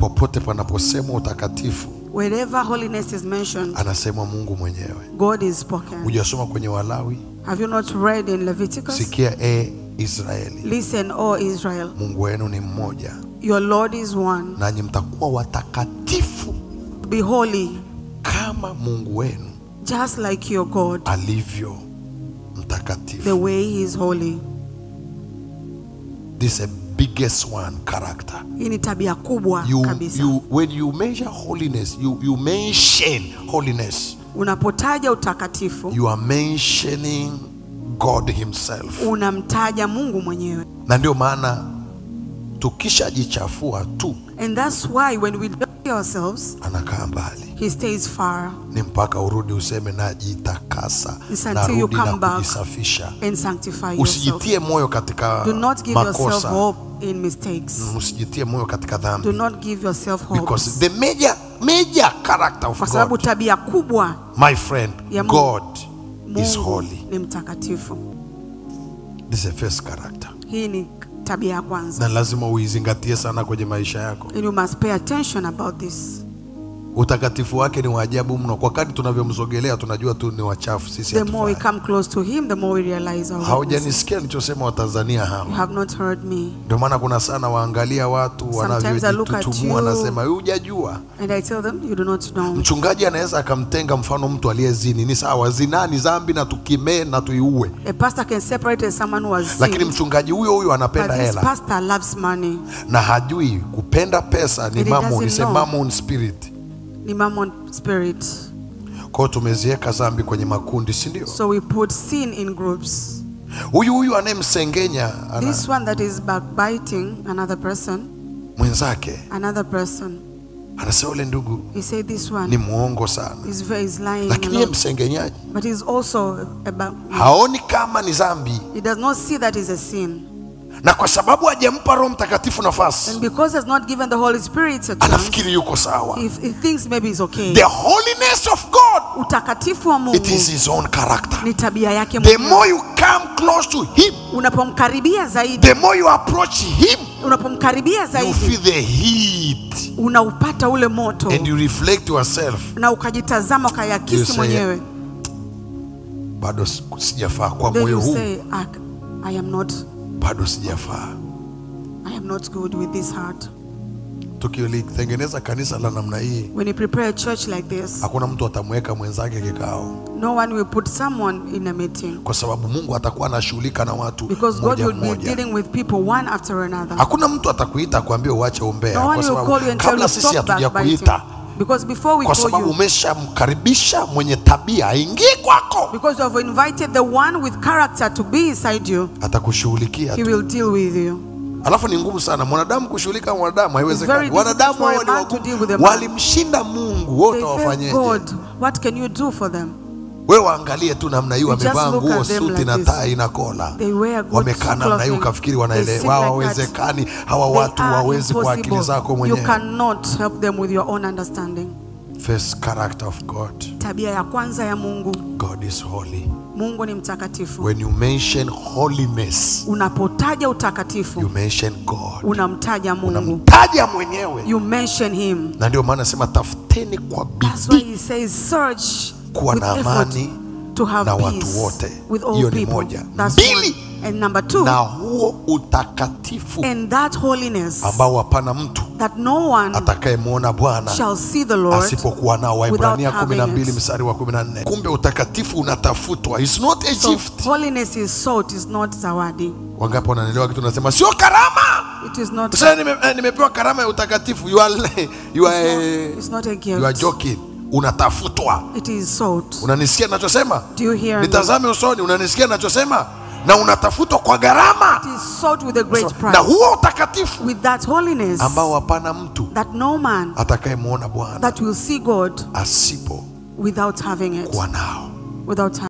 popote panaposemwa utakatifu, wherever holiness is mentioned, anasema Mungu mwenyewe. God is spoken. Hujasoma kwenye Walawi? Have you not read in Leviticus? Sikia Israeli. Listen, O Israel. Mungu wenu ni mmoja. Your Lord is one. Nanyi mtakuwa watakatifu. Be holy. Kama Mungu wenu, just like your God, alivyo mtakatifu. the way he is holy. This is the biggest one, character. Hii ni tabia kubwa kabisa. When you measure holiness, you mention holiness. Unapotaja utakatifu, you are mentioning God himself. Unamtaja Mungu mwenyewe. Na ndio maana tukishajichafua tu, and that's why when we dirty ourselves, anakaa mbali. He stays far. Ni mpaka urudi useme najitakasa, narudi na kujisafisha. And sanctify Usijitie yourself. moyo katika Do not give makosa. yourself hope in mistakes. Usijitie moyo katika dhambi. Do not give yourself hope. Because the major character of kwa sababu God, tabia kubwa, my friend, God is Mungu holy. ni mtakatifu. This is the first character. Hii ni tabia ya kwanza. Na lazima uizingatie sana kwenye maisha yako. And you must pay attention about this. Utakatifu wake ni wa ajabu mno. Kwa kadri tunavyomsogelea tunajua tu ni wachafu sisi. The more we come close to him, the more we realize our weakness. Haujanisikia nilichosema Watanzania hawa. You have not heard me. Ndio maana kuna sana waangalia watu wanavyojitutumua, nasema hujajua. And I tell them, you do not know. Mchungaji anaweza akamtenga mfano mtu aliyezini. Ni sawa, zina ni dhambi na tukimee na tuiue. A pastor can separate someone who has sinned. Lakini mchungaji huyo anapenda hela. But this pastor loves money. Na hajui kupenda pesa ni mammon, ni mammon spirit. Ni mammon spirit. Kwa tumezieka dhambi kwenye makundi, si ndio? So we put sin in groups. Huyu anemsengenya, this one that is backbiting another person, mwenzake, another person, anasema ule ndugu, he said this one ni muongo sana. He's lying. Lakini yeye msengenyaji. But he's also haoni kama ni dhambi. He does not see that is a sin. Na kwa sababu hajampa Roho Mtakatifu nafasi, and because he has not given the Holy Spirit a chance, anafikiri yuko sawa. He thinks maybe it's okay. The holiness of God, utakatifu wa Mungu, it is his own character. Ni tabia yake mwenyewe. The more you come close to him, unapomkaribia zaidi, the more you approach him, unapomkaribia zaidi, you feel the heat, unaupata ule moto, and you reflect yourself, na ukajitazama ukayakisi mwenyewe, bado sijafaa kwa moyo huu. I am not, bado sijafaa. I am not good with this heart. Tukitengeneza kanisa la namna hii, when you prepare a church like this, hakuna mtu atamweka mwenzake kikao. No one will put someone in a meeting. Kwa sababu Mungu atakuwa anashughulika na watu mmoja because God will be dealing with people one after another. Hakuna mtu atakuita kuambia uache umbea, kwa sababu kabla sisi hatujakuita, because before we kwa call sababu you, umeshamkaribisha mwenye tabia aingie kwako, because you have invited the one with character to be inside you, atakushughulikia. He will deal with you. Alafu ni ngumu sana mwanadamu kushughulika mwanadamu, haiwezekani. Wanadamu walimshinda Mungu, wote wafanyeje? God, what can you do for them? Wewe waangalie tu namna hiyo, wamevaa nguo suti na tai na kola, wamekaa namna hiyo, ukafikiri wanaelewa. Hawawezekani, hawa watu hawawezi kwa akili zako mwenyewe. You cannot help them with your own understanding. First character of God, tabia ya kwanza ya Mungu, God is holy. Mungu ni mtakatifu. When you mention holiness, unapotaja utakatifu, you mention God, unamtaja Mungu, unamtaja mwenyewe, you mention him. Na ndio maana nasema tafuteni kwa bidii. That's why he says search kuwa na amani to have na peace watu wote. with all Hiyo ni people. moja. That's Mbili, and number two, na huo utakatifu and that holiness ambao hapana mtu that no one atakayemuona Bwana shall see the Lord asipokuwa nao. Waebrania 12 mstari wa 14. Kumbe utakatifu unatafutwa. It's not a gift. So holiness is sought, is not zawadi. Wangapi wananielewa kitu nasema? Sio karama. It is not. Sasa nimepewa karama ya utakatifu. It's not a gift. You are joking. Unatafutwa. It is sought. Unanisikia ninachosema? Do you hear me? Nitazame usoni, unanisikia ninachosema? Na unatafutwa kwa gharama. It is sought with a great price. Na huo utakatifu, with that holiness, ambao hapana mtu that no man atakayemuona Bwana, that will see God asipo without having it, kuwa nao. without